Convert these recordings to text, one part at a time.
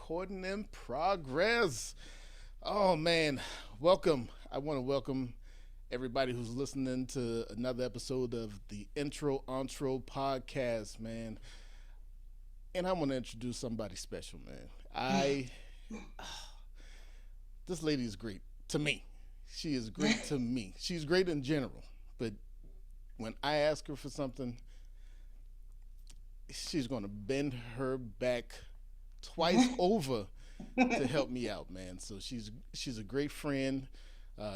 recording in progress. Oh man, welcome. I want to welcome everybody who's listening to another episode of the TheIntroEntre podcast, man. And I want to introduce somebody special, man. I This lady is great to me. She is great to me. She's great in general, but when I ask her for something, she's going to bend her back twice over to help me out, man. So she's a great friend.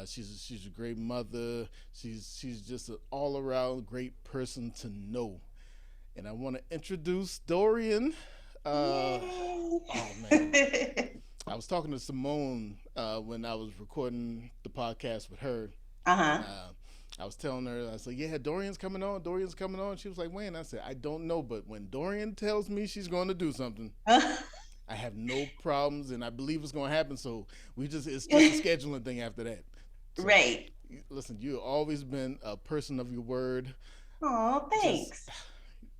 She's a great mother. She's just an all around great person to know. And I want to introduce Dorian. Oh man, I was talking to Simone when I was recording the podcast with her, and Uh-huh. I was telling her, I said, "Yeah, Dorian's coming on. Dorian's coming on." She was like, "When?" I said, "I don't know, but when Dorian tells me she's going to do something, I have no problems, and I believe it's going to happen. So it's just a scheduling thing after that. So Right. listen, you've always been a person of your word. Oh, Just thanks.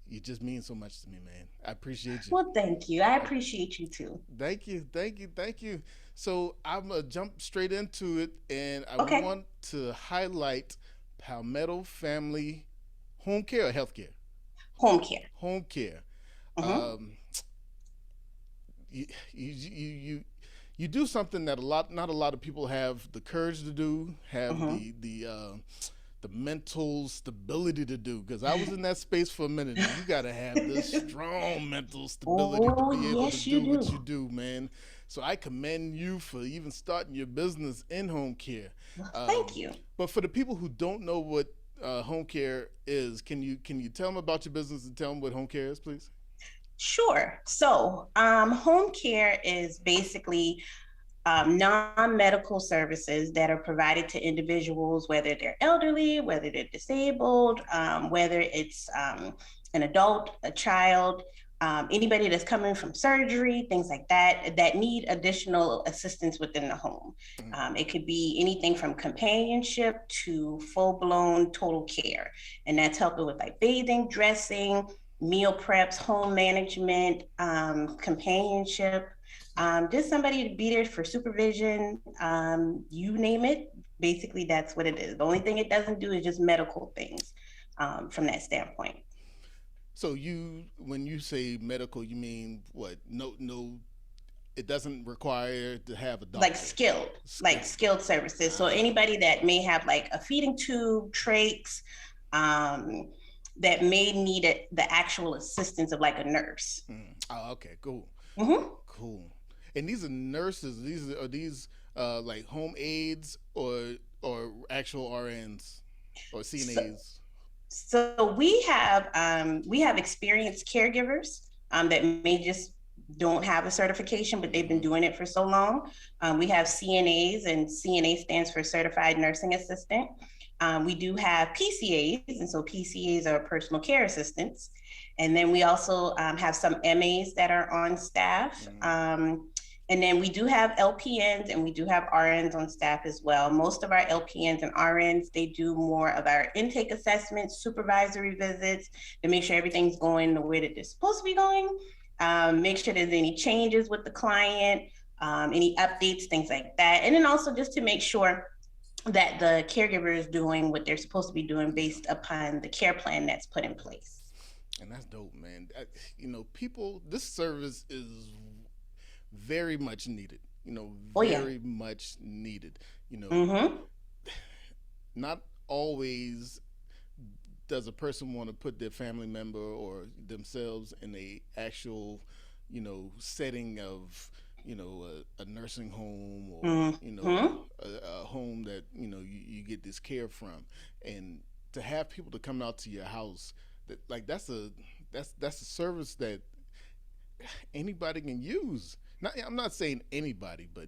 you just mean so much to me, man. I appreciate you. Well, thank you. I I, appreciate you too. thank you. So I'm gonna jump straight into it, and I Okay. want to highlight Palmetto Family Home Care or Healthcare. Home care. Home Care. Mm-hmm. Um, you, you you do something that not a lot of people have the courage to do, have Mm-hmm. the mental stability to do. Because I was in that space for a minute, and you got to have this strong mental stability to Oh, be able to yes, you do what you do. do, man. So I commend you for even starting your business in home care. Well, thank Um, you. but for the people who don't know what home care is, can you tell them about your business and tell them what home care is, please? Sure. So, home care is basically non-medical services that are provided to individuals, whether they're elderly, whether they're disabled, whether it's an adult, a child, anybody that's coming from surgery, things like that, that need additional assistance within the home. Mm. It could be anything from companionship to full-blown total care, and that's helping with like bathing, dressing, meal preps, home management, companionship, just somebody to be there for supervision, you name it. Basically, that's what it is. The only thing it doesn't do is just medical things from that standpoint. So when you say medical, you mean what? No, no, it doesn't require to have a Like doctor. like Skilled. skilled services. So Ah, anybody that may have like a feeding tube, trachs, um, that may need the actual assistance of like a nurse. oh, okay, cool, Mm-hmm. cool. And these are nurses. Are these like home aides or actual RNs or So, CNAs? so we have experienced caregivers that may just don't have a certification, but they've been Mm-hmm. doing it for so long. We have CNAs, and CNA stands for Certified Nursing Assistant. We do have PCAs, and so PCAs are personal care assistants. And then we also have some MAs that are on staff. Mm-hmm. And then we do have LPNs and we do have RNs on staff as well. Most of our LPNs and RNs, they do more of our intake assessments, supervisory visits to make sure everything's going the way that they're supposed to be going. Make sure there's any changes with the client, any updates, things like that. And then also just to make sure that the caregiver is doing what they're supposed to be doing Yeah. based upon the care plan that's put in place. And that's dope, man. People, this service is very much needed. Oh, yeah. Very much needed. You know, Mm-hmm. not always does a person want to put their family member or themselves in a actual, setting of, a nursing home or, Mm-hmm. a home that, you get this care from. And to have people to come out to your house, that's a service that anybody can use. I'm not saying anybody, but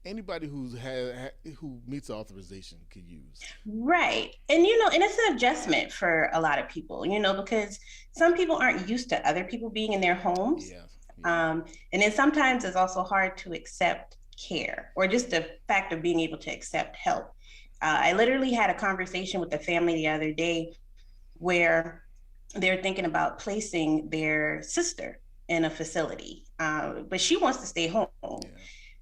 anybody who meets authorization could use. Right. And, and it's an adjustment for a lot of people, because some people aren't used to other people being in their homes. Yeah, yeah. Um, and then sometimes it's also hard to accept care or just the fact of being able to accept help. I literally had a conversation with a family the other day where they're thinking about placing their sister. in a facility, but she wants to stay home. Yeah.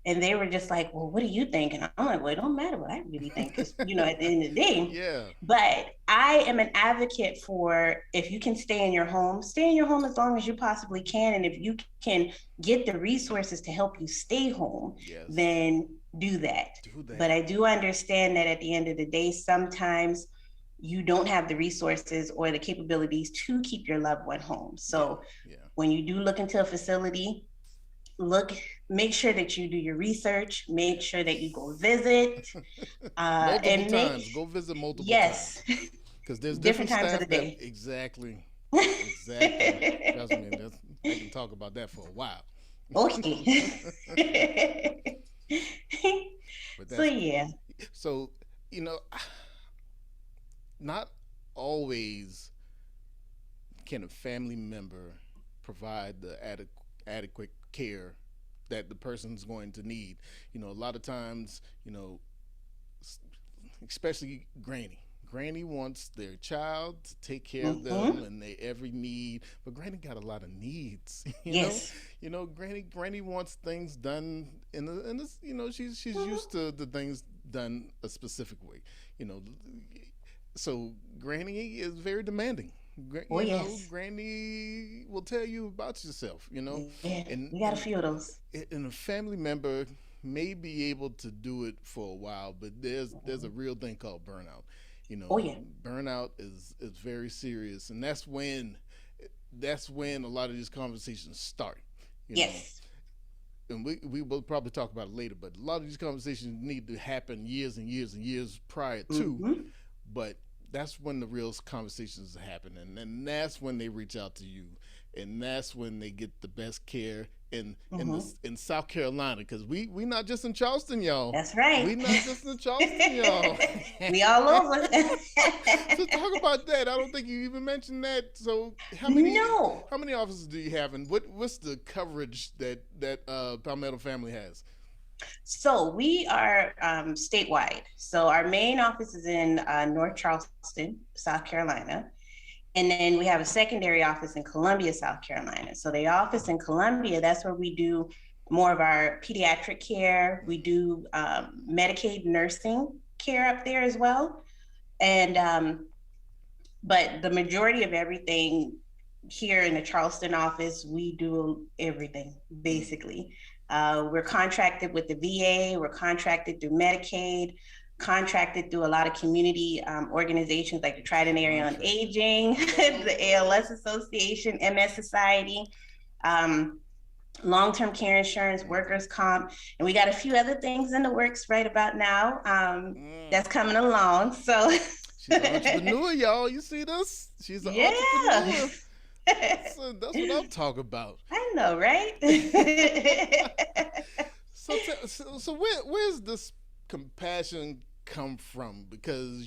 And they were just like, well, what do you think? And I'm like, well, it don't matter what I really think, because, at the end of the day. Yeah. But I am an advocate for, if you can stay in your home as long as you possibly can. And if you can get the resources to help you stay home, Yes. then do that. Do But that. I do understand that at the end of the day, sometimes you don't have the resources or the capabilities to keep your loved one home. Yeah. So Yeah. when you do look into a facility, look, make sure that you do your research, make sure that you go visit, Multiple and make, times. Go visit multiple yes, times. Because there's different different times of the staff that day. exactly, exactly. Trust me, I can talk about that for a while. Okay. But So that's yeah. so. You know, not always can a family member provide the adequate care that the person's going to need. A lot of times, especially granny. Granny wants their child to take care of them Mm-hmm. and their every need, but Granny got a lot of needs. Yes. Granny wants things done she's Mm-hmm. used to the things done a specific way. You know, so Granny is very demanding. Oh yes. Granny will tell you about yourself. Yeah. and We got a and few of those. and a family member may be able to do it for a while, but there's a real thing called burnout. Oh yeah. Burnout is very serious, and that's when a lot of these conversations start. You know, Yes. and we will probably talk about it later, but a lot of these conversations need to happen years and years and years prior to, Mm-hmm. but that's when the real conversations happen, and that's when they reach out to you, and that's when they get the best care Mm-hmm. in South Carolina, because we not just in Charleston, y'all. That's right. We not just in Charleston, y'all. We all over. So talk about that. I don't think you even mentioned that. So No. how many offices do you have, and what's the coverage that Palmetto family has? So we are statewide. So our main office is in North Charleston, South Carolina. And then we have a secondary office in Columbia, South Carolina. So the office in Columbia, that's where we do more of our pediatric care. We do Medicaid nursing care up there as well. And but the majority of everything here in the Charleston office, we do everything Mm. basically. We're contracted with the VA, we're contracted through Medicaid, contracted through a lot of community organizations like the Trident Area on Contracted. Aging, the ALS Association, MS Society, um, long-term care insurance, Mm. workers' comp, and we got a few other things in the works right about now Mm. that's coming along. So She's an entrepreneur, y'all. You see this? She's an yeah. entrepreneur. That's what I'm talking about. I know, right? So where's this compassion come from? Because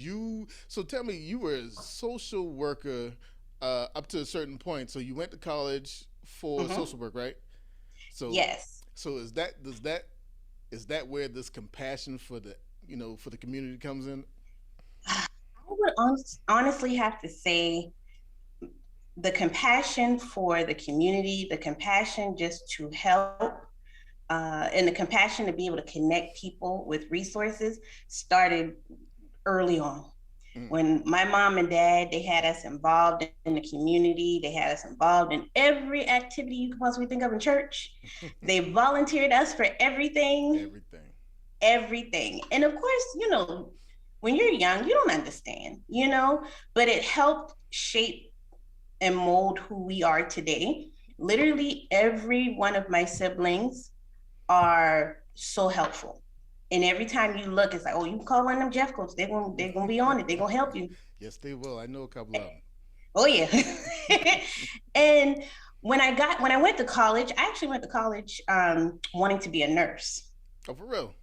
so tell me, you were a social worker up to a certain point. So you went to college for Hmm. social work, right? So Yes. so is that where this compassion for the community comes in? I would honestly have to say the compassion for the community, the compassion just to help, and the compassion to be able to connect people with resources started early on. Mm. When my mom and dad, they had us involved in the community, they had us involved in every activity you could possibly think of in church. They volunteered us for everything, Everything. everything. And of course, when you're young, you don't understand, but it helped shape and mold who we are today. Literally every one of my siblings are so helpful. And every time you look, it's like, oh, you can call one of them Jeff coats. They're gonna be on it. They're gonna help you. Yes, they will. I know a couple of Oh yeah. And when I went to college, I actually went to college wanting to be a nurse. them. Oh, for real?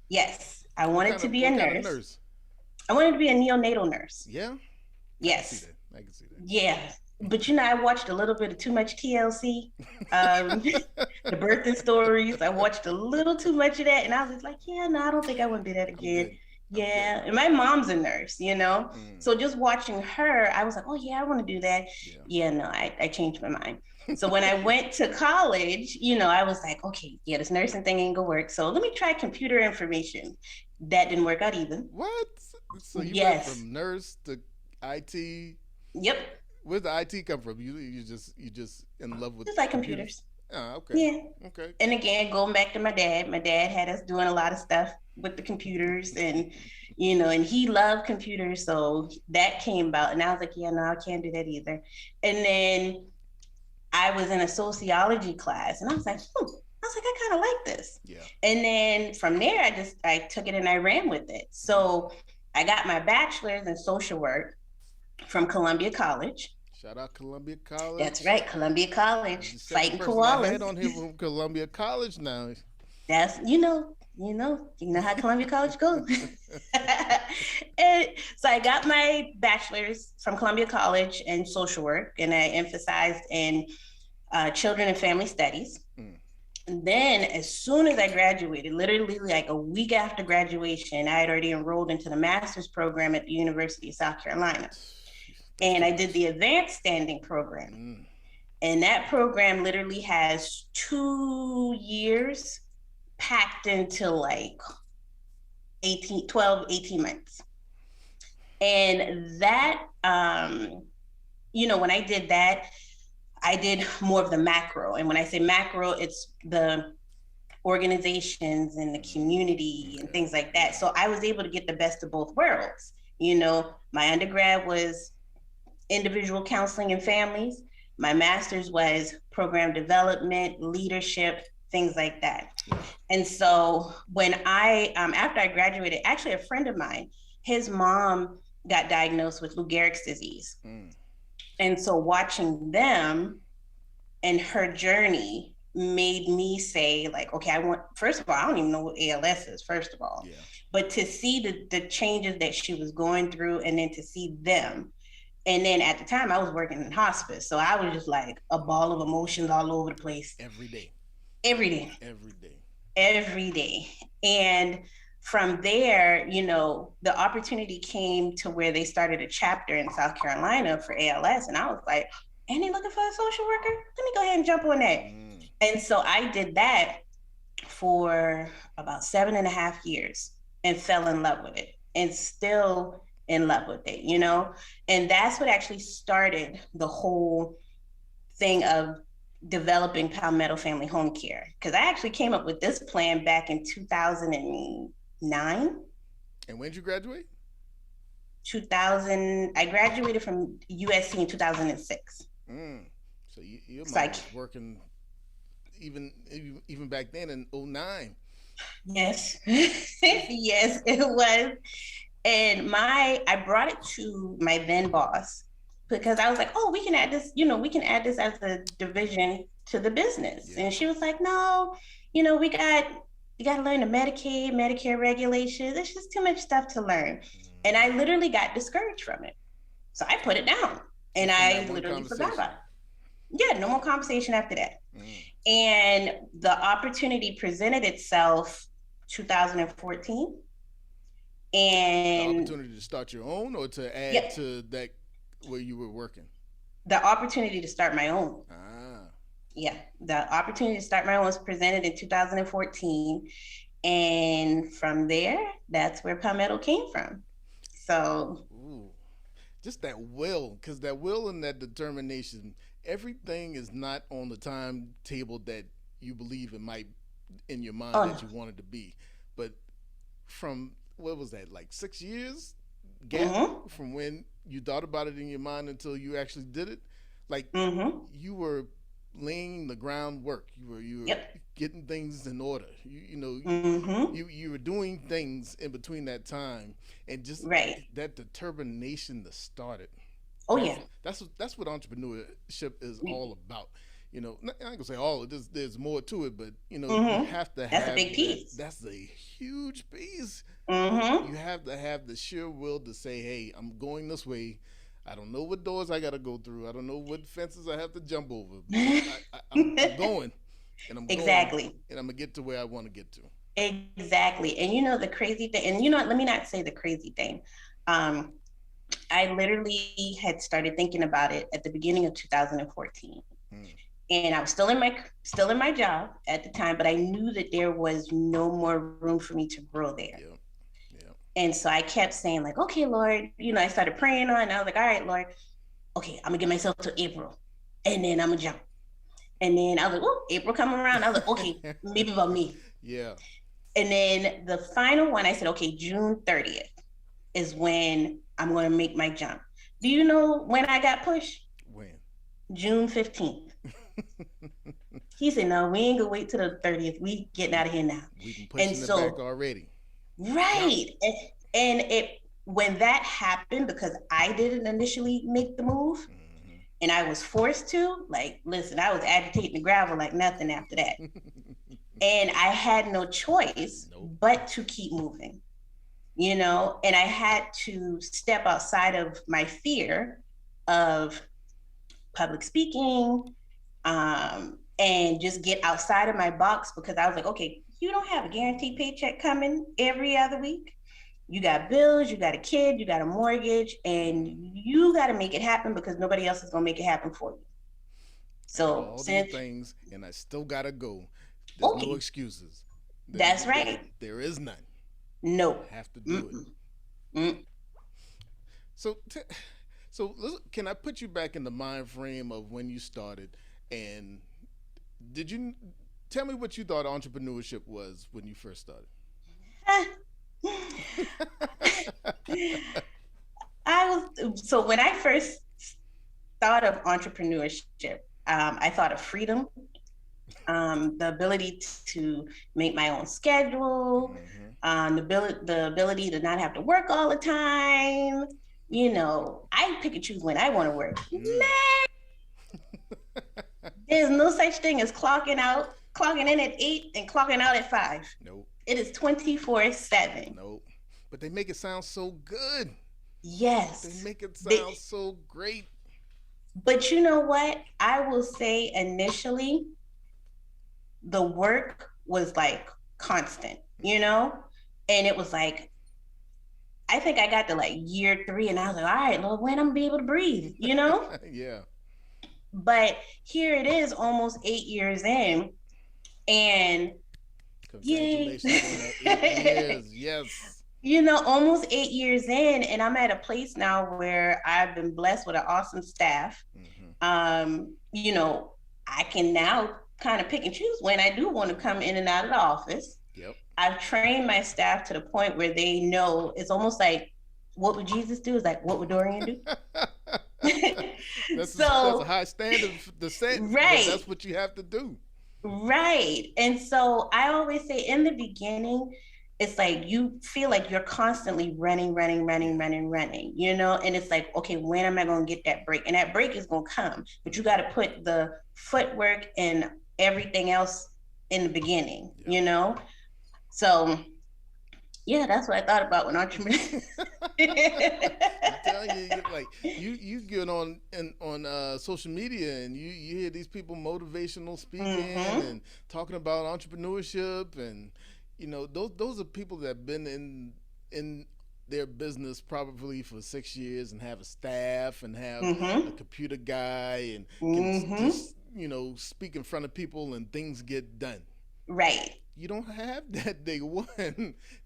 Yes, I wanted to be a What kind of nurse. nurse? I wanted to be a neonatal nurse. Yeah, I can see Yes. that. I can see Yeah. But I watched a little bit of too much TLC, the that. birthing stories. I watched a little too much of that, and I was just like, yeah, no, I don't think I want to do that I'm again. good. I'm good. Yeah, and my mom's a nurse. Mm, So just watching her, I was like, oh yeah, I want to do that. yeah. Yeah, no, I changed my mind. So when I went to college, I was like, okay, yeah, this nursing thing ain't gonna work. So let me try computer information. That didn't work out either. What? So you went Yes. from nurse to IT. Yep. Where's the IT come from? You just in love with Just like computers? computers. Oh, okay. Yeah. Okay. And again, going back to my dad had us doing a lot of stuff with the computers and he loved computers. So that came about. And I was like, yeah, no, I can't do that either. And then I was in a sociology class and I was like, I kind of like this. Yeah. And then from there, I took it and I ran with it. So I got my bachelor's in social work from Columbia College. Shout out Columbia That's College. right, Columbia There's College, the second fighting person I had koalas. on here from Columbia College now. That's you know how Columbia College goes. And so I got my bachelor's from Columbia College in social work, and I emphasized in children and family studies. Mm. And then, as soon as I graduated, literally like a week after graduation, I had already enrolled into the master's program at the University of South Carolina. That's And too I much. did the advanced standing program. Mm. And that program literally has 2 years packed into like 18 months. And that, when I did that, I did more of the macro. And when I say macro, it's the organizations and the community and Okay. things like that. So I was able to get the best of both worlds. My undergrad was individual counseling and families. My master's was program development, leadership, things like that. Yeah. And so when after I graduated, actually a friend of mine, his mom got diagnosed with Lou Gehrig's disease. Mm. And so watching them and her journey made me say, like, okay, first of all, I don't even know what ALS is, first of all. Yeah. But to see the changes that she was going through and then to see them. And then at the time I was working in hospice. So I was just like a ball of emotions all over the place. Every day. Every day. Every day. Every day. And from there, the opportunity came to where they started a chapter in South Carolina for ALS. And I was like, and they looking for a social worker? Let me go ahead and jump on that. Mm. And so I did that for about 7.5 years and fell in love with it and still in love with it, And that's what actually started the whole thing of developing Palmetto Family Home Care. Because I actually came up with this plan back in 2009. And when did you graduate? 2000. I graduated from USC in 2006. Mm. So your mom was working even back then in 2009. Yes. Yes, it was. And I brought it to my then boss because I was like, oh, we can add this as a division to the business. Yeah. And she was like, no, you got to learn the Medicare regulations. It's just too much stuff to learn. And I literally got discouraged from it. So I put it down and I literally forgot about it. Yeah, no more conversation after that. And the opportunity presented itself 2014. And the opportunity to start your own or to add to that where you were working? The opportunity to start my own. Yeah, the opportunity to start my own was presented in 2014. And from there, that's where Palmetto came from. So just that will, because that will and that determination, everything is not on the timetable that you believe it might in your mind that you want it to be. But from, what was that, like 6 years gap from when you thought about it in your mind until you actually did it? Like you were laying the groundwork. You were getting things in order. You were doing things in between that time, and just that determination to start it. That's what entrepreneurship is all about. I ain't gonna say all. There's more to it, but you have to have. That's a big piece. That's a huge piece. Mm-hmm. You have to have the sheer will to say, "Hey, I'm going this way. I don't know what doors I got to go through. I don't know what fences I have to jump over. But I'm going, and I'm exactly, going, and I'm gonna get to where I want to get to." Exactly, and the crazy thing, and let me not say the crazy thing. I literally had started thinking about it at the beginning of 2014. and I was still in my job at the time, but I knew that there was no more room for me to grow there. Yeah. Yeah. And so I kept saying like, okay, Lord, I started praying on it, and I was like, all right, Lord, okay, I'm gonna give myself to April, and then I'm gonna jump. And then I was like, oh, April coming around. I was like, okay, maybe about me. Yeah. And then the final one, I said, okay, June 30th is when I'm gonna make my jump. Do you know when I got pushed? When? June 15th. He said, no, we ain't gonna wait till the 30th. We getting out of here now. We've been pushing it back already. Right. Yep. And when that happened, because I didn't initially make the move, and I was forced to, like, listen, I was agitating the gravel like nothing after that. And I had no choice but to keep moving, and I had to step outside of my fear of public speaking, and just get outside of my box, because I was like, okay, you don't have a guaranteed paycheck coming every other week. You got bills, you got a kid, you got a mortgage, and you got to make it happen, because nobody else is going to make it happen for you. So all these things, and I still got to go. There's no excuses. That's right. There is none. No. I have to do it. So can I put you back in the mind frame of when you started, and did you tell me what you thought entrepreneurship was when you first started? So when I first thought of entrepreneurship, I thought of freedom, the ability to make my own schedule, the ability to not have to work all the time. I pick and choose when I want to work. There's no such thing as clocking in at 8 and clocking out at 5. Nope. It is 24/7. Nope. But they make it sound so good. Yes. They make it sound so great. But you know what? I will say initially, the work was like constant, and it was like, I think I got to like year 3 and I was like, all right, Lord, when I'm gonna be able to breathe, Yeah. But here it is, almost 8 years in, and congratulations on that 8 years. Yes. Almost 8 years in, and I'm at a place now where I've been blessed with an awesome staff. I can now kind of pick and choose when I do want to come in and out of the office. Yep. I've trained my staff to the point where they know it's almost like, what would Jesus do? Is like, what would Dorian do? That's a high standard to set. Right. That's what you have to do. Right. And so I always say in the beginning, it's like you feel like you're constantly running, and it's like, okay, when am I going to get that break? And that break is going to come, but you got to put the footwork and everything else in the beginning, So yeah, that's what I thought about when entrepreneurs. I'm telling you, like you get on social media and you hear these people motivational speaking and talking about entrepreneurship, and those are people that have been in their business probably for 6 years and have a staff and have a computer guy and can just, speak in front of people and things get done. Right. You don't have that day one.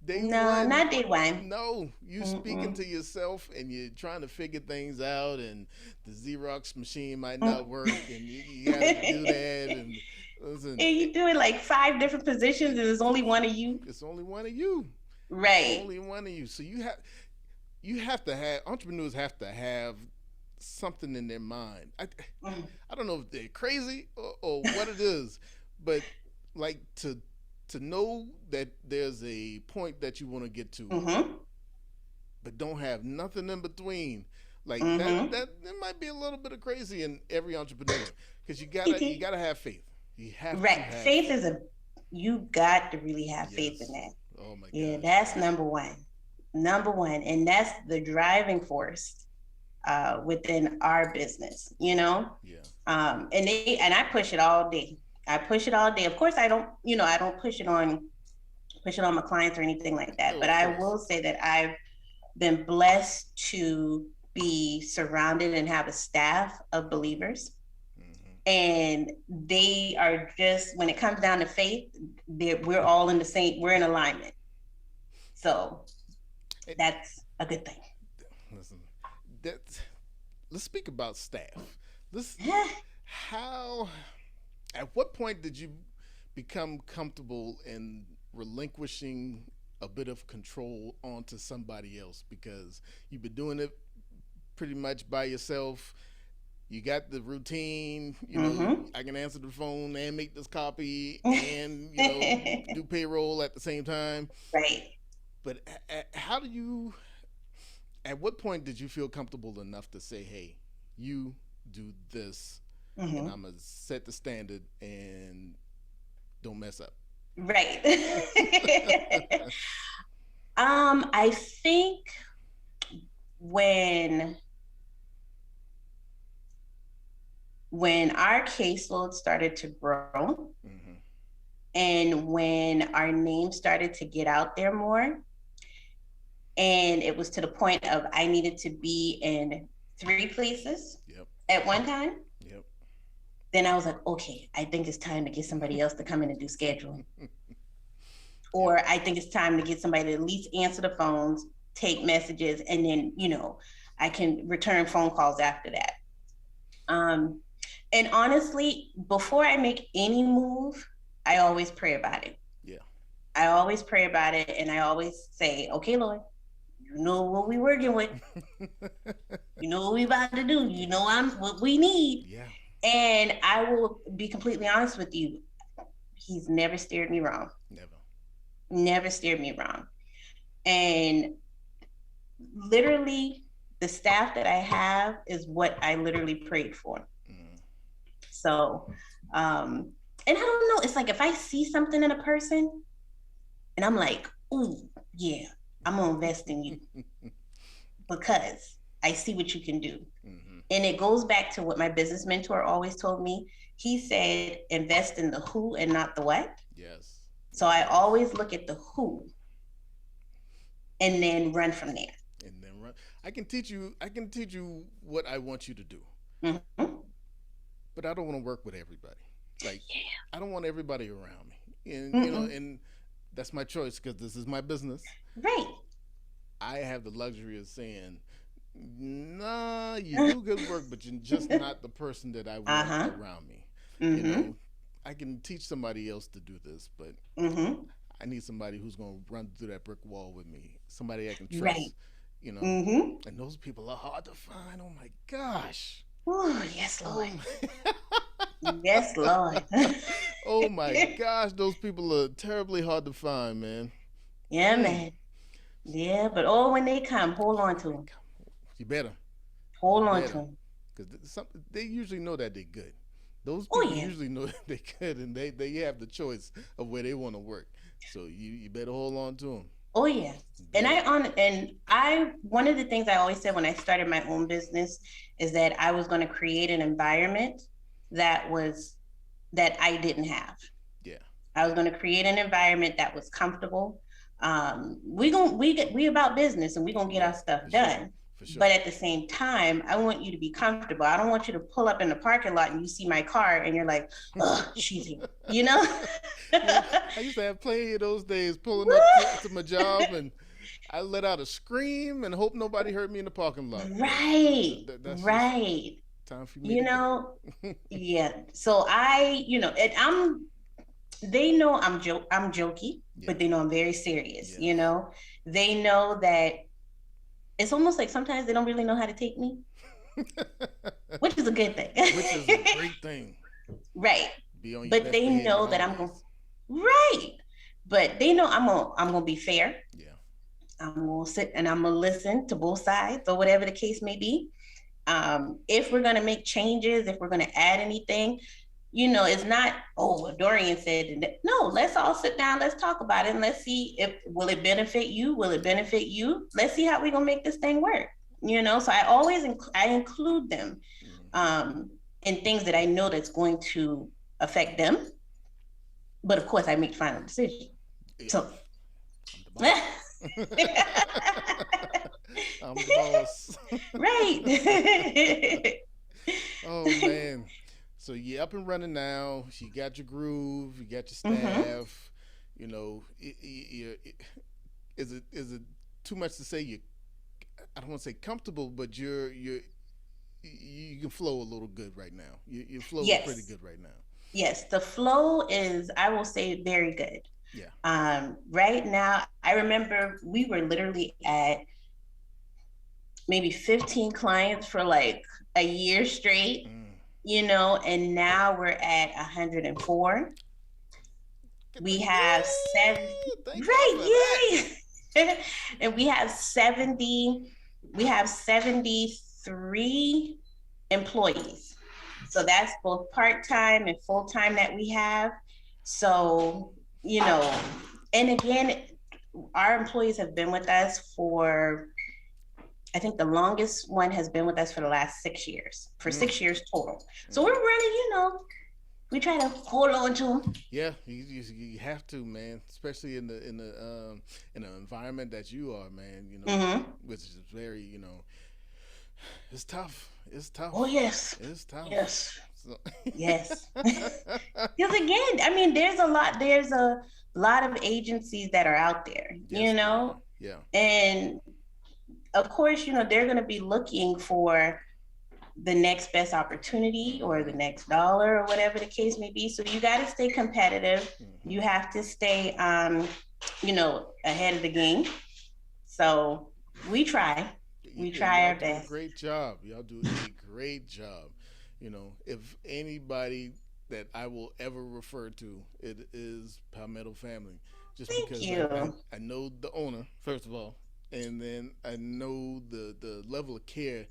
Not day one. No, you speaking to yourself and you're trying to figure things out, and the Xerox machine might not work, and you got to do that. And listen, and you do it like 5 different positions, and there's only one of you. It's only one of you. Right. Only one of you. So you have to have, entrepreneurs have to have something in their mind. I don't know if they're crazy or what it is, but like to know that there's a point that you want to get to, but don't have nothing in between. Like that might be a little bit of crazy in every entrepreneur, because you gotta have faith. You have to have faith. You got to really have faith in that. Oh my God. Yeah, that's number one, and that's the driving force within our business. Yeah. And I push it all day. Of course, I don't push it on my clients or anything like that. But I will say that I've been blessed to be surrounded and have a staff of believers. And they are just, when it comes down to faith, we're all in the same, we're in alignment. So that's a good thing. Listen, that let's speak about staff. Let's how at what point did you become comfortable in relinquishing a bit of control onto somebody else, because you've been doing it pretty much by yourself. You got the routine, I can answer the phone and make this copy and, do payroll at the same time. Right. But how do you, at what point did you feel comfortable enough to say, hey, you do this and I'm going to set the standard and don't mess up? Right. I think when our caseload started to grow, and when our name started to get out there more, and it was to the point of I needed to be in 3 places at one time, then I was like, okay, I think it's time to get somebody else to come in and do scheduling. Or I think it's time to get somebody to at least answer the phones, take messages, and then, I can return phone calls after that. And honestly, before I make any move, I always pray about it. Yeah. I always pray about it, and I always say, okay, Lord, you know what we're working with. You know what we about to do. You know what we need. Yeah. And I will be completely honest with you. He's never steered me wrong. Never steered me wrong. And literally, the staff that I have is what I literally prayed for. So, and I don't know, it's like if I see something in a person and I'm like, ooh, yeah, I'm gonna invest in you because I see what you can do. And it goes back to what my business mentor always told me. He said, invest in the who and not the what. Yes. So I always look at the who and then run from there. And then run. I can teach you what I want you to do. But I don't want to work with everybody. Like, I don't want everybody around me. And, and that's my choice because this is my business. Right. I have the luxury of saying, nah, you do good work, but you're just not the person that I want around me. I can teach somebody else to do this, but I need somebody who's going to run through that brick wall with me. Somebody I can trust. Right. And those people are hard to find. Oh my gosh. Oh, yes, Lord. Yes, Lord. Oh my gosh, those people are terribly hard to find, man. Yeah, man. Yeah, but when they come, hold on to them. You better. Hold on to them. Because they usually know that they're good. Those people usually know that they're good, and they have the choice of where they want to work. So you better hold on to them. Oh yeah. And I one of the things I always said when I started my own business is that I was going to create an environment that I didn't have. Yeah. I was going to create an environment that was comfortable. We about business and we're going to get our stuff done. Sure. But at the same time, I want you to be comfortable. I don't want you to pull up in the parking lot and you see my car and you're like, oh, she's here, I used to have plenty of those days pulling up to my job and I let out a scream and hope nobody heard me in the parking lot. Right. That's right. Time for me yeah. So they know I'm jokey, but they know I'm very serious, They know that it's almost like sometimes they don't really know how to take me, which is a good thing. Which is a great thing. Right. But they know that I'm going. Right. But they know I'm going to be fair. Yeah. I'm going to sit and I'm going to listen to both sides or whatever the case may be. If we're going to make changes, if we're going to add anything, it's not, Dorian said, no, let's all sit down. Let's talk about it. And let's see will it benefit you? Will it benefit you? Let's see how we're going to make this thing work. So I always include them in things that I know that's going to affect them. But of course I make the final decision. Yeah. So I'm the boss. Right. Oh man. So you're up and running now. You got your groove. You got your Mm-hmm. staff. You know, is it too much to say you? I don't want to say comfortable, but you can flow a little good right now. You're flowing pretty Yes. good right now. Yes. The flow is, I will say, very good. Yeah. Right now, I remember we were literally at maybe 15 clients for like a year straight, Mm. and now we're at 104. Get the We have seven, thank God for that. right? Yay! And we have 73 employees. So that's both part-time and full-time that we have. So, you know, and again, our employees have been with us for, I think the longest one has been with us for the last 6 years, for Mm. 6 years total. So Mm. we're running, we try to hold on to them. Yeah, you have to, man. Especially in the environment that you are, man. You know, Mm-hmm. which is very, it's tough. It's Oh, tough. yes. It's tough. Yes. So. Yes. Because again, I mean, there's a lot of agencies that are out there, Yes, there are. Yeah. and of course, they're going to be looking for the next best opportunity or the Mm-hmm. next dollar or whatever the case may be. So you got to stay competitive. Mm-hmm. You have to stay, ahead of the game. So we try. We And try y'all our do a best. great job. Y'all do a great job. If anybody that I will ever refer to, it is Palmetto family. Just Thank because you. I know the owner, first of all, and then I know the level of care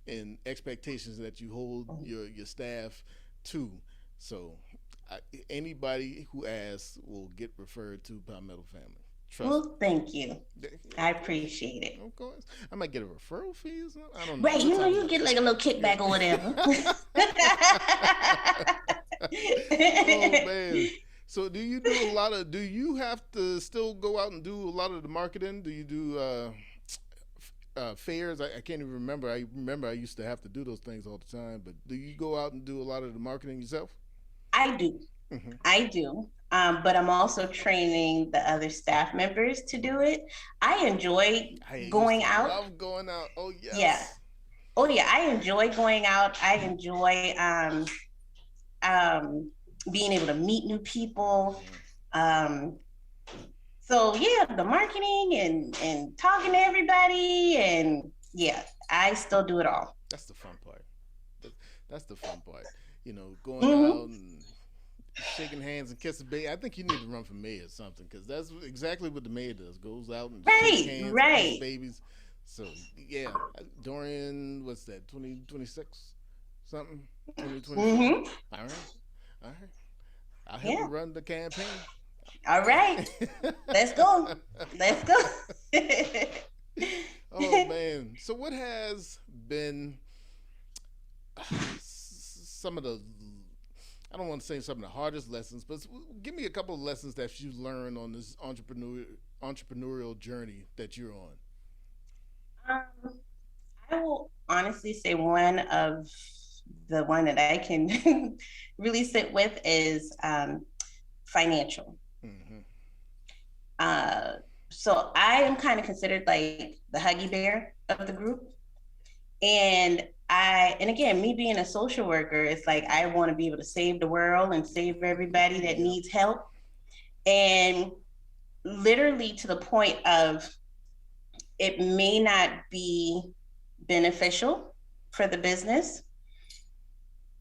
and expectations that you hold your staff to. So I, anybody who asks will get referred to Palmetto family. Trust Well, thank you. me. I appreciate it. Of course. I might get a referral fee or something. I don't know. Right, We'll talk you about get like a little kickback or whatever. that. Oh man. So do you have to still go out and do a lot of the marketing? Do you do fairs? I can't even remember. I remember I used to have to do those things all the time, but do you go out and do a lot of the marketing yourself? I do. Mm-hmm. I do. But I'm also training the other staff members to do it. I enjoy I used going to out. love going out. Oh Yeah. yes. Oh yeah, I enjoy going out. I enjoy um, being able to meet new people. Mm-hmm. Um, so yeah, the marketing and talking to everybody, and yeah, I still do it all. That's the fun part. That, that's the fun part. Going Mm-hmm. out and shaking hands and kissing baby. I think you need to run for mayor or something because that's exactly what the mayor does. Goes out and shakes Right, hands and kisses right. babies. So yeah, Dorian, what's that? 2026 something? 2027. Mm-hmm. All right, all right. I'll help you Yeah. run the campaign. All right. Let's go. Let's go. Oh man. So what has been some of the I don't want to say some of the hardest lessons, but give me a couple of lessons that you've learned on this entrepreneurial journey that you're on. um, I will honestly say one that I can really sit with is financial. Mm-hmm. Uh, so I am kind of considered like the huggy bear of the group. And again, me being a social worker, it's like I want to be able to save the world and save everybody that Yep. needs help. And literally to the point of it may not be beneficial for the business.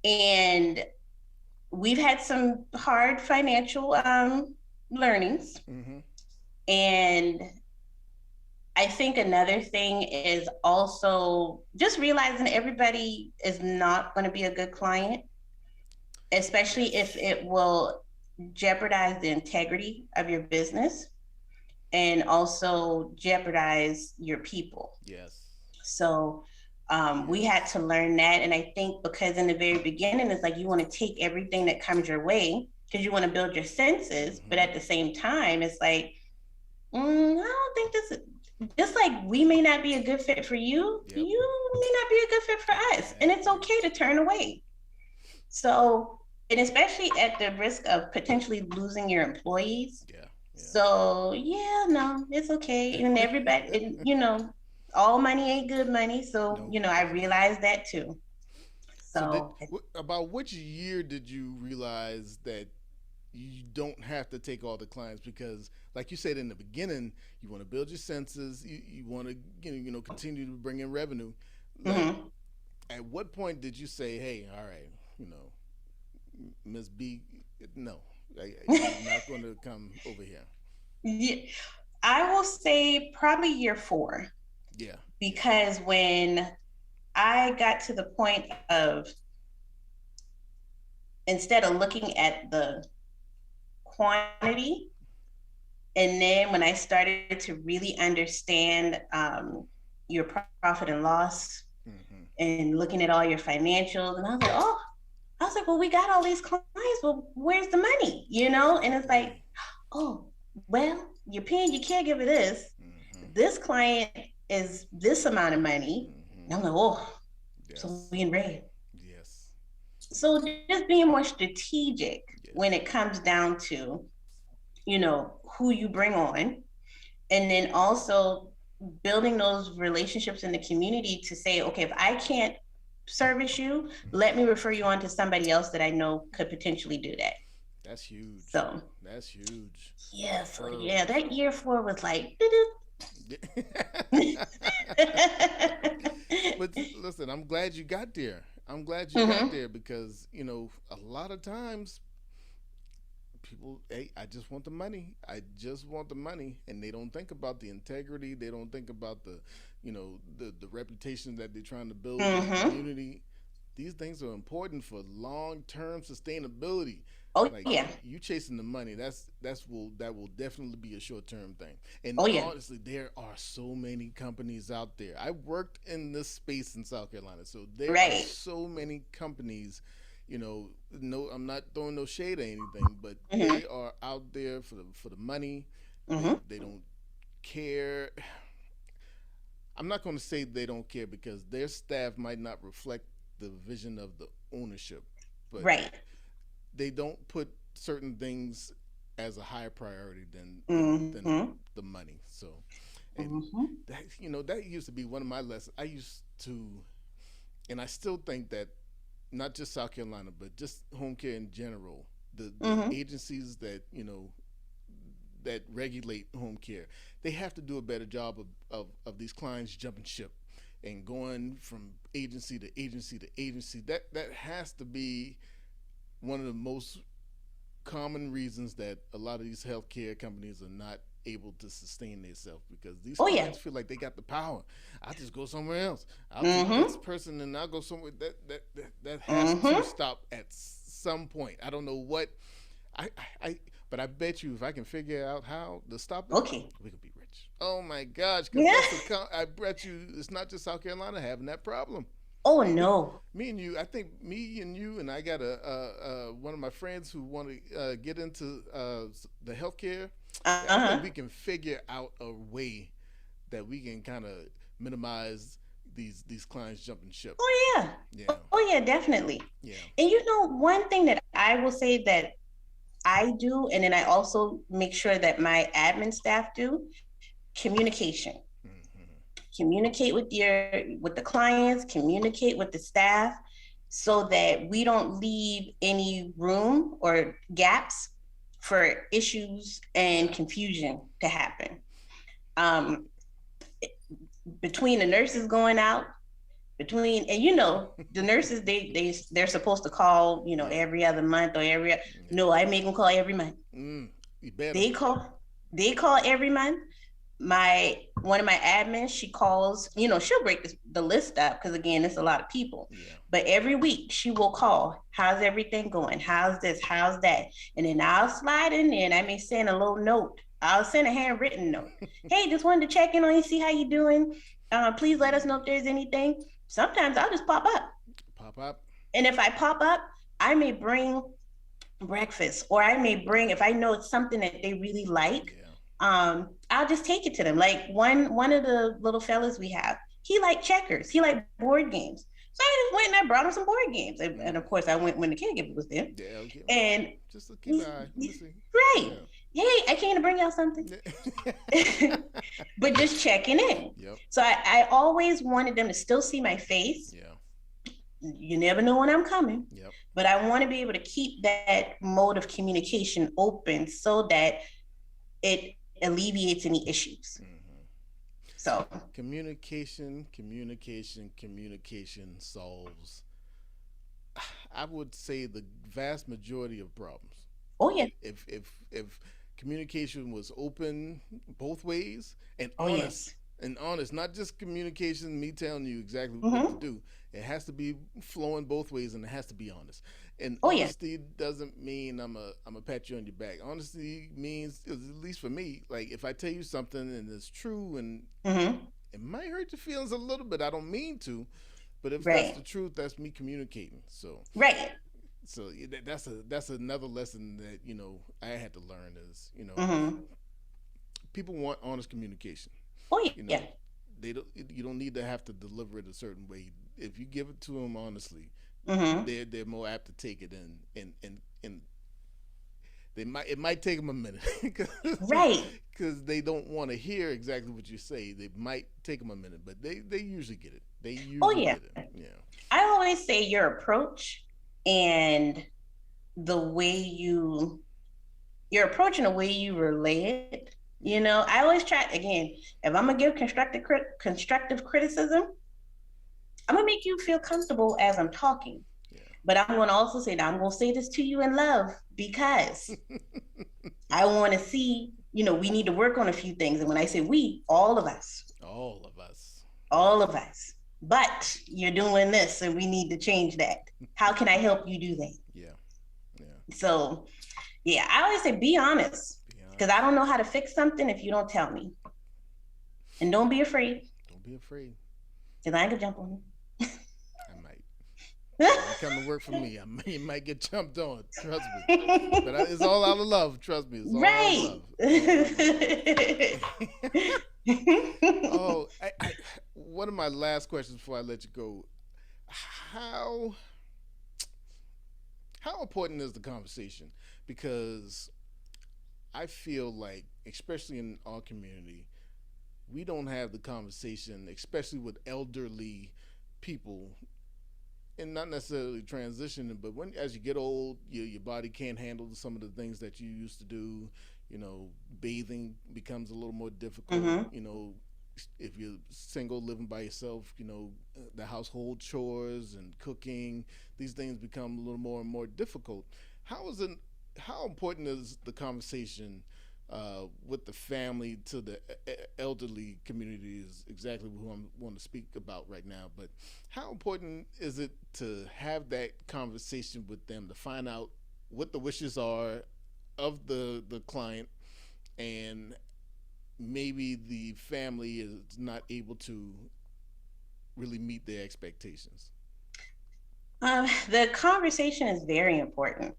And we've had some hard financial learnings. Mm-hmm. And I think another thing is also just realizing everybody is not going to be a good client, especially if Yes. it will jeopardize the integrity of your business and also jeopardize your people. Yes. So we had Yes. to learn that. And I think because in the very beginning, it's like you want to take everything that comes your way because you want to build your senses. But Mm-hmm. at the same time, it's like, I don't think this is just like we may not be a good fit for you. Yep. You may not be a good fit for us. And Yeah. it's okay to turn away. So, and especially at the risk of potentially losing your employees. Yeah. So yeah, no, it's okay. And everybody, Yeah. and, all money ain't good money. So, Nope. I realized that too. So So, about which year did you realize that you don't have to take all the clients? Because like you said in the beginning, you want to build your senses, you want to continue to bring in revenue. Like, mm-hmm. at what point did you say, hey, all right, Miss B, no, you're not going to come over here? Yeah, I will say probably year 4, Yeah. Yeah. because when I got to the point of, instead of looking at the quantity, and then when I started to really understand your profit and loss, Mm-hmm. and looking at all your financials, and I was like, well, we got all these clients. Well, where's the money? And it's like, Exactly. oh, well, you're paying your caregiver this. Mm-hmm. This client is this amount of money. Mm-hmm. And I'm like, oh, so Yes. we in red. Yes. So just being more strategic Yeah. when it comes down to, who you bring on, and then also building those relationships in the community to say, okay, if I can't service you, let me refer you on to somebody else that I know could potentially do that. That's huge. So That's huge. yeah, so yeah, Referrals. that year 4 was like But listen, I'm glad you got there. I'm glad you got mm-hmm. there because, a lot of times people, hey, I just want the money. I just want the money. And they don't think about the integrity. They don't think about the reputation that they're trying to build in the Mm-hmm. community. These things are important for long term sustainability. Oh Like yeah. you chasing the money, that will definitely be a short term thing. And Oh yeah. honestly, there are so many companies out there. I worked in this space in South Carolina, so there are Right. so many companies. No, I'm not throwing no shade or anything, but Mm-hmm. they are out there for the money. They Mm-hmm. they don't care. I'm not going to say they don't care because their staff might not reflect the vision of the ownership, but Right. they don't put certain things as a higher priority than Mm-hmm. the money. So, and Mm-hmm. that used to be one of my lessons. I used to, and I still think that not just South Carolina, but just home care in general, the Mm-hmm. agencies that regulate home care, they have to do a better job of these clients jumping ship and going from agency to agency to agency. That has to be one of the most common reasons that a lot of these healthcare companies are not able to sustain themselves because these Oh yeah. clients feel like they got the power. I'll just go somewhere else. I'll take this Mm-hmm. person and I'll go somewhere. That has to Mm-hmm. stop at some point. I don't know what. I but I bet you if I can figure out how to stop it, Okay. we could be rich. Oh my gosh, because Yeah. I bet you it's not just South Carolina having that problem. Oh Me, no. me and you. I think me and you and I got one of my friends who want to get into the healthcare. I think Uh-huh. we can figure out a way that we can kind of minimize these clients jumping ship. Oh yeah. Yeah, Oh yeah, definitely. yeah. And one thing that I will say that I do, and then I also make sure that my admin staff do, communication. Mm-hmm. Communicate with the clients, communicate with the staff, so that we don't leave any room or gaps for issues and confusion to happen. Um, between the nurses going out, between and the nurses, they're supposed to call Yeah, every other month or every, yeah. no, I make them call every month. You better. They call they call every month. My One of my admins, she calls, she'll break the list up because again it's a lot of people, Yeah. but every week she will call, how's everything going, how's this, how's that, and then I'll slide in there and I may send a little note. I'll send a handwritten note. Hey, just wanted to check in on you, see how you doing. Please let us know if there's anything. Sometimes I'll just pop up, Pop up. and if I pop up, I may bring breakfast, or I may bring, if I know it's something that they really like, Yeah. I'll just take it to them. Like one of the little fellas we have, he liked checkers, he liked board games. So So I just went and I brought him some board games. And Mm. of course, I went when the caregiver was there. Yeah, okay. And Just to keep an eye. Let me see. right. Yeah. Hey, I came to bring y'all something. But just checking in. Yep. So I always wanted them to still see my face. Yeah. You never know when I'm coming. Yep. But I want to be able to keep that mode of communication open so that it alleviates any issues. Mm-hmm. So, Communication solves, I would say, the vast majority of problems. oh yeah, If communication was open both ways and oh honest yes, not just communication, me telling you exactly what to mm-hmm. do. It has to be flowing both ways, and it has to be honest. And Oh yeah, honesty doesn't mean I'm a pat you on your back. Honesty means, at least for me, like if I tell you something and it's true, and mm-hmm. it might hurt your feelings a little bit. I don't mean to, but if that's the Right, truth, that's me communicating. So right, that's another lesson that I had to learn is mm-hmm. people want honest communication. Oh You yeah, know, you don't need to have to deliver it a certain way. If you give it to them honestly, mm-hmm. they're more apt to take it, and it might take them a minute Right. because they don't want to hear exactly what you say. They might take them a minute, but they usually get it. They Oh usually yeah. get it. Yeah. I always say your approach and the way your approach and the way you relay it. You Yeah. know, I always try again. If I'm gonna give constructive criticism, I'm gonna make you feel comfortable as I'm talking. Yeah. But I'm gonna also say that I'm gonna say this to you in love because I want to see. You know, we need to work on a few things. And when I say we, All of us. all Yes. of us. But you're doing this, and we need to change that. How can I help you do that? Yeah. Yeah. So, yeah, I always say be honest Be because I honest. don't know how to fix something if you don't tell me. And don't be afraid Don't be afraid. because I ain't gonna jump on I might. You come to you. work for me, you might get jumped on. Trust me. But it's all out of love. Trust me. It's all out of Right. love. It's all out of love. Oh, one of my last questions before I let you go. How how important is the conversation? Because I feel like, especially in our community, we don't have the conversation, especially with elderly people, and not necessarily transitioning, but when as you get old, your body can't handle some of the things that you used to do. Bathing becomes a little more difficult. Mm-hmm. If you're single, living by yourself, the household chores and cooking, these things become a little more and more difficult. How is it? How important is the conversation with the family to the elderly community? Is exactly who I want to speak about right now. But how important is it to have that conversation with them to find out what the wishes are of the client, and maybe the family is not able to really meet their expectations? The conversation is very important.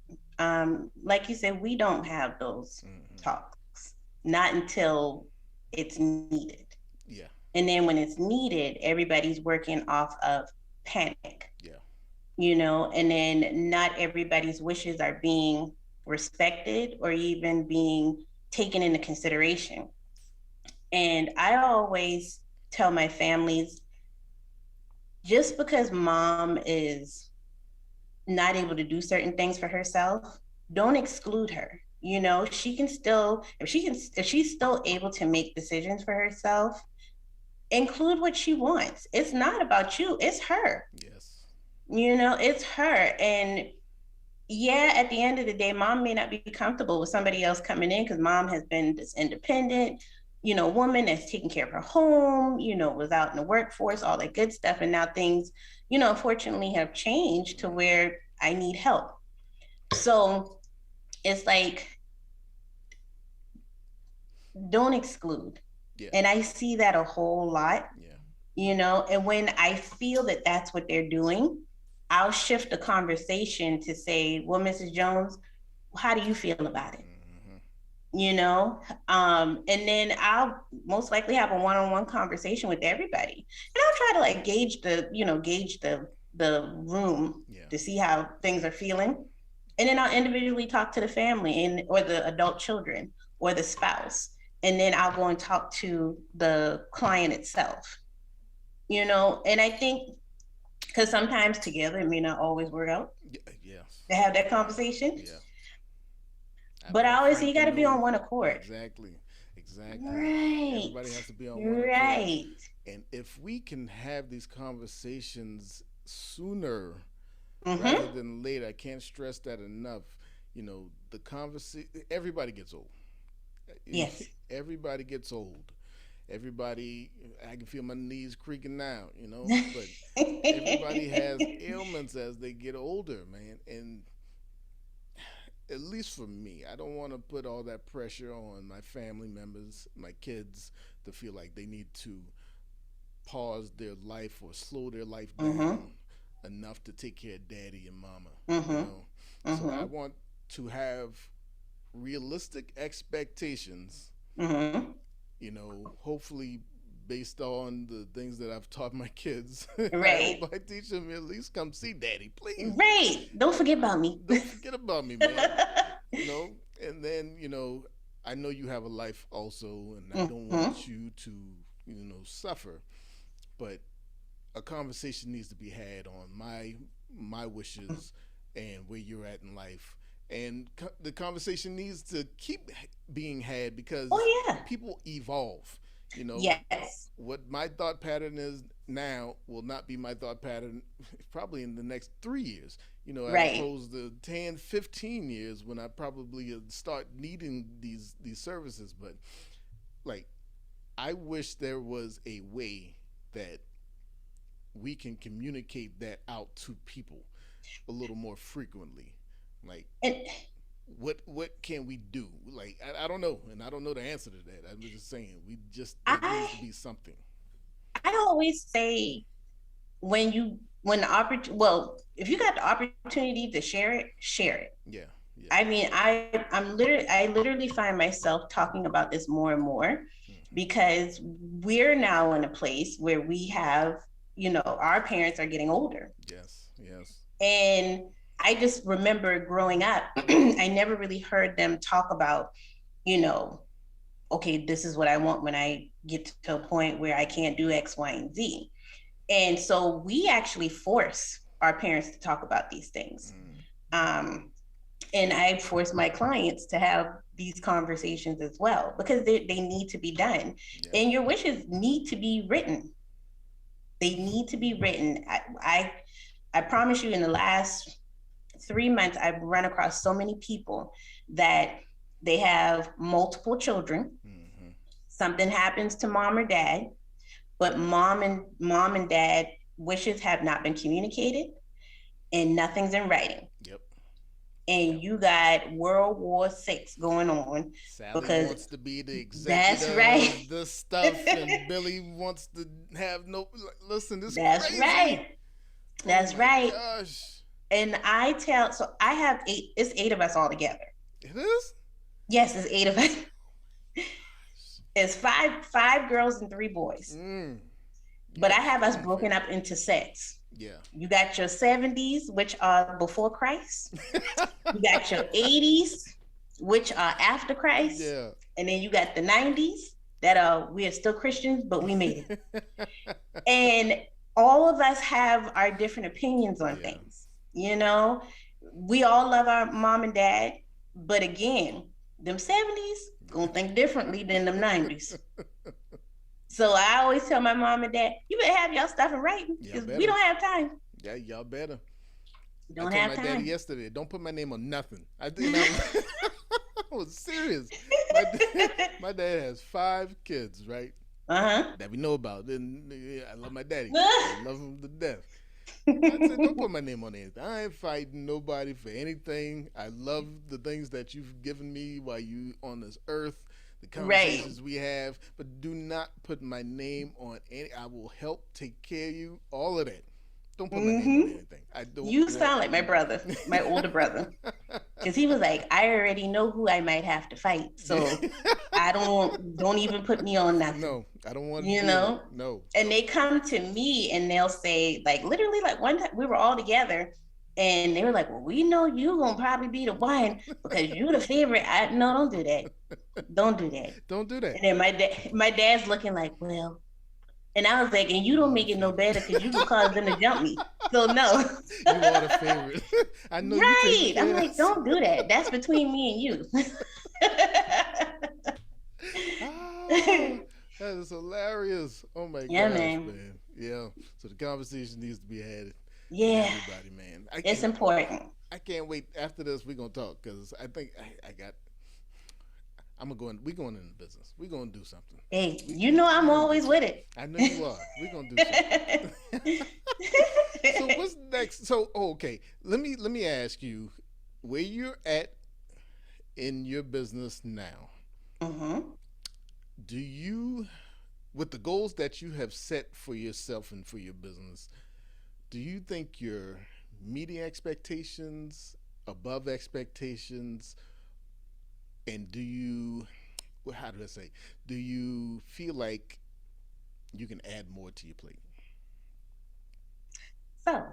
Like you said, we don't have those Mm-hmm. talks, not until it's needed. Yeah. And then when it's needed, everybody's working off of panic, Yeah. and then not everybody's wishes are being respected or even being taken into consideration. And I always tell my families just because mom is not able to do certain things for herself, don't exclude her. She can still, if she's still able to make decisions for herself, include what she wants. It's not about you, it's her. Yes. It's her. And yeah, at the end of the day, mom may not be comfortable with somebody else coming in because mom has been this independent, woman that's taking care of her home, was out in the workforce, all that good stuff. And now things, unfortunately have changed to where I need help. So it's like, don't exclude. Yeah. And I see that a whole lot, Yeah. and when I feel that that's what they're doing, I'll shift the conversation to say, well, Mrs. Jones, how do you feel about it? Mm-hmm. And then I'll most likely have a one-on-one conversation with everybody, and I'll try to like gauge the the room Yeah. to see how things are feeling. And then I'll individually talk to the family and or the adult children or the spouse. And then I'll go and talk to the client itself. You know, and I think because sometimes together it may not always work out Yeah. to have that conversation. Yeah. I But I want always say Frank you to got to be know. on one accord. Exactly. Exactly. Right. Everybody has to be on one accord. Right. And if we can have these conversations sooner rather Mm-hmm. than later, I can't stress that enough. The conversation, everybody gets old. Yes. Everybody gets old. Everybody, I can feel my knees creaking now, but everybody has ailments as they get older, man. And at least for me, I don't want to put all that pressure on my family members, my kids, to feel like they need to pause their life or slow their life Mm-hmm. down enough to take care of daddy and mama, you Mm-hmm. know. So I Mm-hmm. want to have realistic expectations, Mm-hmm. hopefully based on the things that I've taught my kids. I Right. hope I teach them at least come see daddy, please. Right. Don't forget about me. Don't forget about me, man. you know and then I know you have a life also, and I don't Mm-hmm. want you to suffer, but a conversation needs to be had on my wishes and where you're at in life, and the conversation needs to keep being had because Oh yeah. people evolve. you know Yes. what my thought pattern is now will not be my thought pattern probably in the next 3 years, as Right. opposed to 10, 15 years when I probably start needing these services. But like, I wish there was a way that we can communicate that out to people a little more frequently. Like, And what can we do? Like, I don't know, and I don't know the answer to that. I'm just saying, there needs to I be something. I always say when the if you got the opportunity to share it. Yeah, yeah. I mean, I literally find myself talking about this more and more Mm-hmm. because we're now in a place where we have, our parents are getting older. Yes, yes. And I just remember growing up, I never really heard them talk about, you know, okay, this is what I want when I get to a point where I can't do X, Y, and Z. And so we actually force our parents to talk about these things. Mm. Um, and I force my clients to have these conversations as well because they need to be done. Yeah. And your wishes need to be written. They need to be written. I promise you, in the last 3 months, I've run across so many people that they have multiple children. Mm-hmm. Something happens to mom or dad, but mom and dad wishes have not been communicated and nothing's in writing. Yep. And Yep. you got World War VI going on Sally because wants to be the that's executive right. of the stuff, and Billy wants to have no. Listen, this is That's crazy. right. Oh That's my right. gosh. And so I have eight, it's eight of us all together. It is. Yes, it's eight of us. It's five girls and three boys. Mm. But Yeah, I have us strong broken family. up into sets. Yeah. You got your 70s, which are before Christ. You got your 80s, which are after Christ. Yeah. And then you got the 90s that we are still Christians, but we made it. And all of us have our different opinions on things. We all love our mom and dad, but again, them 70s gonna think differently than them 90s. So I always tell my mom and dad, you better have y'all stuff in writing because we don't have time. Yeah, y'all better. Don't I told have my time. daddy yesterday, don't put my name on nothing. I was serious. My dad has 5 kids, right? That we know about. And I love my daddy. I love him to death. I said, don't put my name on anything. I ain't fighting nobody for anything. I love the things that you've given me while you on this earth, the conversations we have, but do not put my name on any. I will help take care of you, all of that. Don't put my name on anything. I don't. You sound like my brother, my older brother. because he was like, I already know who I might have to fight, so I don't even put me on nothing. No, I don't want to You deal with it. know, No. and they come to me and they'll say, like, literally, like one time we were all together and they were like, well, we know you gonna probably be the one because you the favorite. No, don't do that. Don't do that. Don't do that. And then my dad's looking like, well, and I was like, and you don't make it no better because you can cause them to jump me. So no. You are the favorite. I know you Right. take the I'm like, don't do that. That's between me and you. Ah, that is hilarious. Oh my Yeah, gosh, man. man. Yeah. So the conversation needs to be had with Yeah, everybody, man. it's important. I can't wait. After this, we're gonna talk because I think I got. I'm gonna go in. We going into business. We're gonna do something. Hey, you know I'm always with it. I know you are. We're gonna do something. So what's next? So okay, let me ask you where you're at in your business now. Mm-hmm. Do you, with the goals that you have set for yourself and for your business, do you think you're meeting expectations, above expectations, and do you, well, how do I say, do you feel like you can add more to your plate? So,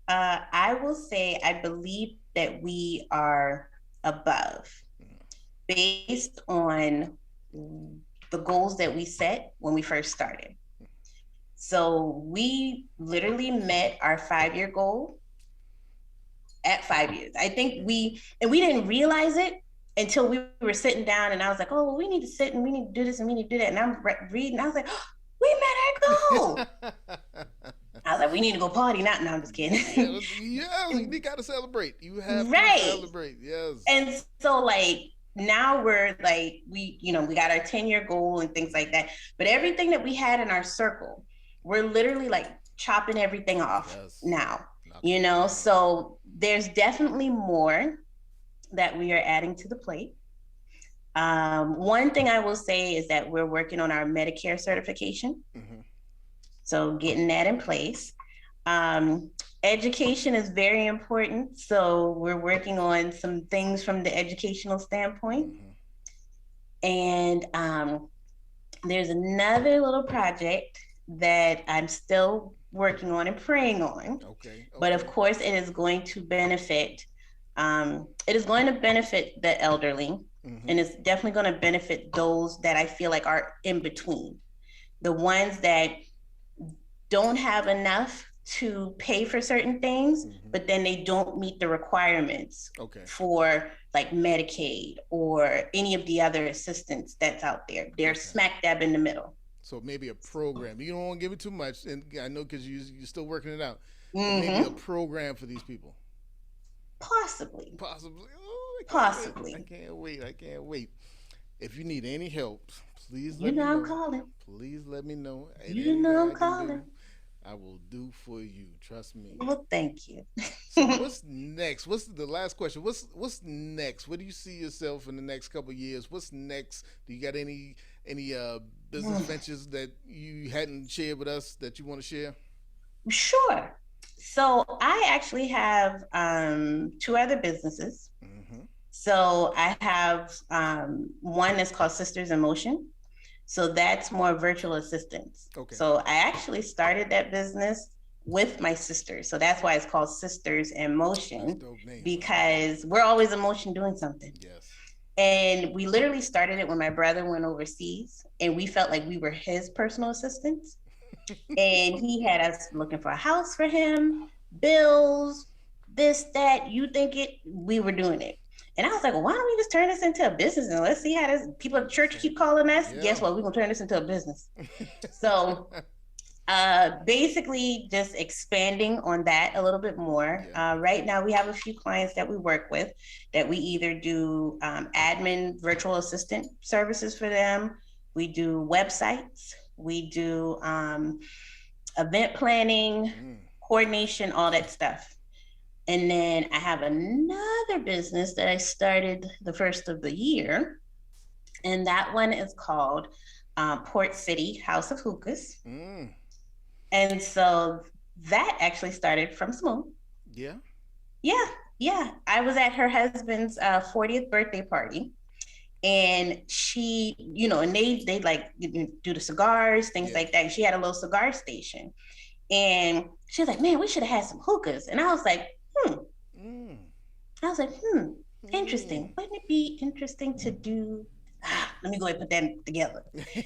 I will say I believe that we are above based on the goals that we set when we first started. So we literally met our 5 year goal at 5 years. I think we didn't realize it until we were sitting down and I was like, oh, well, we need to sit and we need to do this and we need to do that. And I'm reading, I was like, oh, we met our goal. I was like, we need to go party. Not, no, I'm just kidding. Yeah, you got to celebrate. You have Right. to celebrate. Yes. And so like now we're like, we got our 10-year goal and things like that. But everything that we had in our circle, we're literally like chopping everything off now, so there's definitely more that we are adding to the plate. One thing I will say is that we're working on our Medicare certification. Mm-hmm. So getting that in place. Education is very important. So we're working on some things from the educational standpoint. Mm-hmm. And there's another little project that I'm still working on and praying on. Okay. But of course, it is going to benefit. It is going to benefit the elderly, mm-hmm. and it's definitely going to benefit those that I feel like are in between, the ones that don't have enough to pay for certain things, mm-hmm. but then they don't meet the requirements for like Medicaid or any of the other assistance that's out there. They're smack dab in the middle. So maybe a program. You don't want to give it too much, and I know because you're still working it out. Mm-hmm. Maybe a program for these people. Possibly. Oh, Possibly. I can't wait. If you need any help, please let me know. I'm calling. Please let me know. I'm calling. I will do for you. Trust me. Well, thank you. So what's next? What's the last question? What's next? Where do you see yourself in the next couple of years? What's next? Do you got any business ventures that you hadn't shared with us that you want to share? Sure. So I actually have 2 other businesses. Mm-hmm. So I have one that's called Sisters in Motion. So that's more virtual assistants. Okay. So I actually started that business with my sisters. So that's why it's called Sisters in Motion, because we're always in motion doing something. Yes. And we literally started it when my brother went overseas and we felt like we were his personal assistants. And he had us looking for a house for him, bills, this, that, you think it, we were doing it. And I was like, well, why don't we just turn this into a business and let's see how this people at the church keep calling us. Yeah. Guess what? We're gonna turn this into a business. So basically just expanding on that a little bit more. Yeah. Right now we have a few clients that we work with that we either do admin virtual assistant services for them. We do websites, we do event planning, coordination, all that stuff. And then I have another business that I started the first of the year. And that one is called Port City House of Hookahs. Mm. And so that actually started from Smooth. Yeah. Yeah. Yeah, I was at her husband's 40th birthday party, and she, and they like do the cigars, things Yeah. like that. And she had a little cigar station, and she was like, "Man, we should have had some hookahs." And I was like, "Hmm." Mm. I was like, "Hmm, Mm. interesting. Wouldn't it be interesting to do?" Let me go ahead and put that together.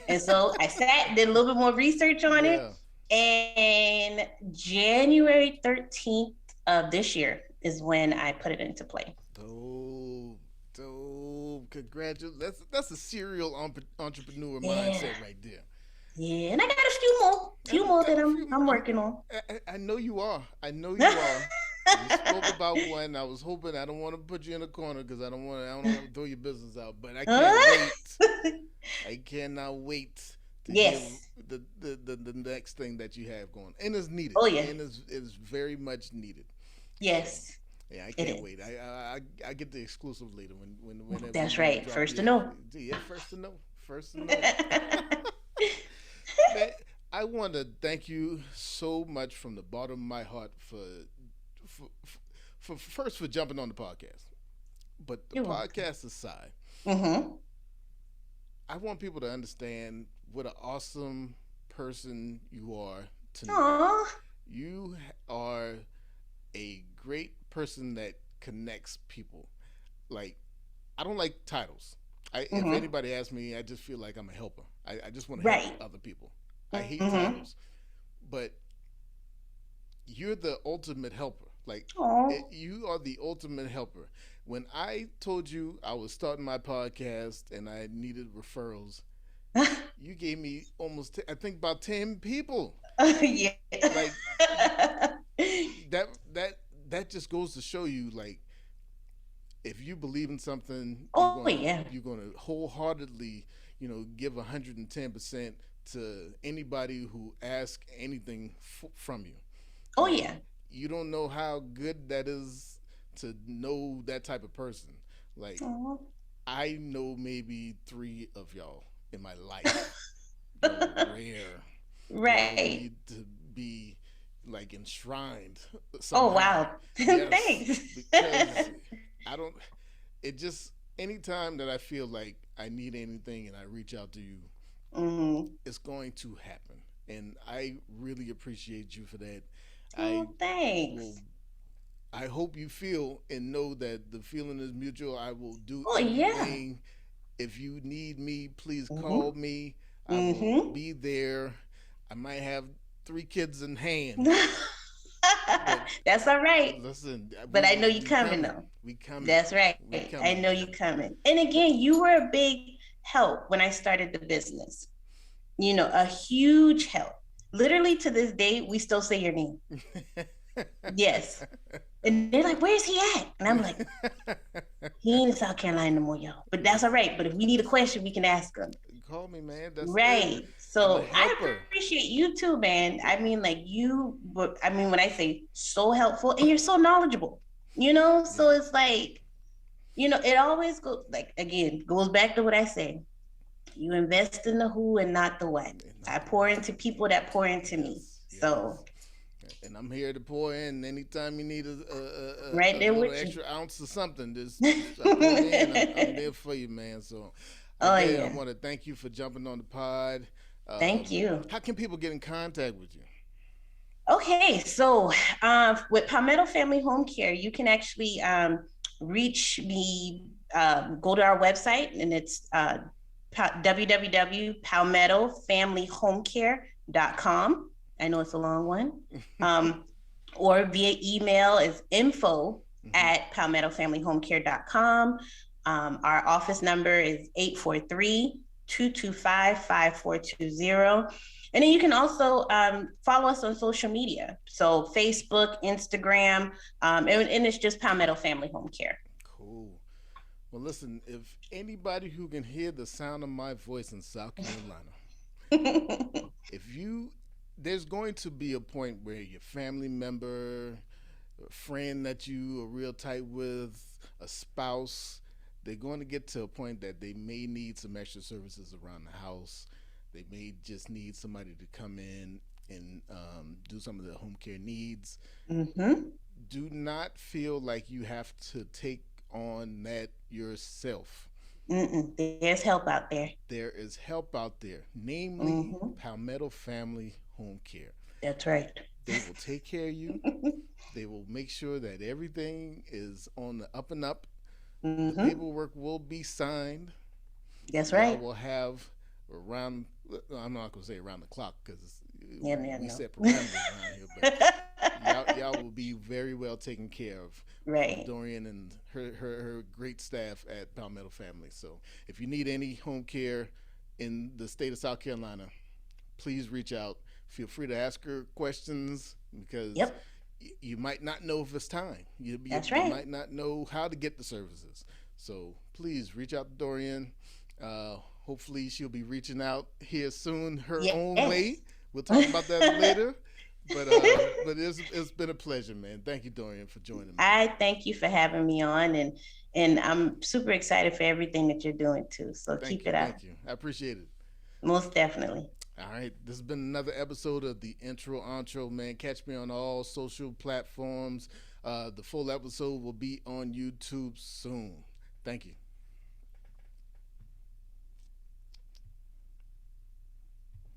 And so I sat, did a little bit more research on it, Yeah. and January 13th of this year is when I put it into play. Dope. Dope. Congratulations. That's a serial entrepreneur Yeah. mindset right there. Yeah, and I got a few more Got that a I'm few more. I'm working on. I know you are. I know you are. We spoke about one. I was hoping I don't want to put you in a corner because I don't want to throw your business out. But I can't wait. I cannot wait to hear Yes. the next thing that you have going, and it's needed, Oh yeah. and is very much needed. So Yes, yeah, I it can't is. wait. I get the exclusive later when That's you right. drop. First to Yeah, know. yeah, first to know, first to know. Man, I want to thank you so much from the bottom of my heart for, first for jumping on the podcast. But the You're welcome. podcast aside, Mm-hmm. I want people to understand what an awesome person you are to me. Aw. You are a great person that connects people. Like, I don't like titles. If Mm-hmm. anybody asks me, I just feel like I'm a helper. I just want to help Right. other people. I hate Mm-hmm. titles, but you're the ultimate helper. Like, Aw. you are the ultimate helper. When I told you I was starting my podcast and I needed referrals, you gave me almost, I think, about 10 people. Yeah. Like, that, that, that just goes to show you, like, if you believe in something, Oh yeah. you're gonna wholeheartedly, give 110% to anybody who asks anything from you. Oh Like, yeah. you don't know how good that is to know that type of person. Like, Aw. I know maybe three of y'all in my life. Y'all are rare. Y'all Right. need to be like enshrined Oh somehow. wow. Yes, Thanks. because I don't. It just anytime that I feel like I need anything and I reach out to you, Mm-hmm. it's going to happen, and I really appreciate you for that. I Oh, will. thanks. I hope you feel and know that the feeling is mutual. I will do Oh yeah. everything. If you need me, please call Mm-hmm. me. I will Mm-hmm. be there. I might have three kids in hand, but That's all right. listen, But I know you we coming coming. though. We coming. That's right. We I coming, know you man. coming. And again, you were a big help when I started the business. A huge help. Literally to this day, we still say your name. Yes. And they're like, where's he at? And I'm like, he ain't in South Carolina no more, y'all. But that's all right. But if we need a question, we can ask him. Call me, man. That's it. Right. I'm a So I helper. appreciate you too, man. I mean, like I mean, when I say so helpful and you're so knowledgeable, so Yeah. it's like, it always goes like again, goes back to what I say. You invest in the who and not the what. And I not the pour what. into people that pour into me. Yes. So Yes. And I'm here to pour in anytime you need right a there little with you. extra ounce of something. Just pull me in. I'm there for you, man. So, Oh again, I yeah. want to thank you for jumping on the pod. Thank you. How can people get in contact with you? Okay, so with Palmetto Family Home Care, you can actually reach me. Go to our website, and it's www.palmettofamilyhomecare.com. I know it's a long one. Um, or via email is info Mm-hmm. at palmettofamilyhomecare.com. Our office number is 843-225-5420. And then you can also follow us on social media. So Facebook, Instagram, and it's just Palmetto Family Home Care. Cool. Well, listen, if anybody who can hear the sound of my voice in South Carolina, if you, there's going to be a point where your family member, a friend that you are real tight with, a spouse, they're going to get to a point that they may need some extra services around the house. They may just need somebody to come in and do some of the home care needs. Mm-hmm. Do not feel like you have to take on that yourself. There's help out there. There is help out there, namely Hmm. Palmetto Family Home Care. That's right. They will take care of you. They will make sure that everything is on the up and up. The Hmm. paperwork will be signed. That's Y'all right. will have around, I'm not going to say around the clock because Yeah, yeah, we no. set parameters around here, but y'all will be very well taken care of from Right. Dorian and her great staff at Palmetto Family. So if you need any home care in the state of South Carolina, please reach out. Feel free to ask her questions because Yep. you might not know if it's time. That's You right. might not know how to get the services. So please reach out to Dorian. Uh, Hopefully, she'll be reaching out here soon her own way. Yes. We'll talk about that later. But it's been a pleasure, man. Thank you, Dorian, for joining me. I thank you for having me on, and I'm super excited for everything that you're doing too. So keep it up. Thank you. I appreciate it. Most definitely. All right, this has been another episode of the Intro Outro, man. Catch me on all social platforms. The full episode will be on YouTube soon. Thank you.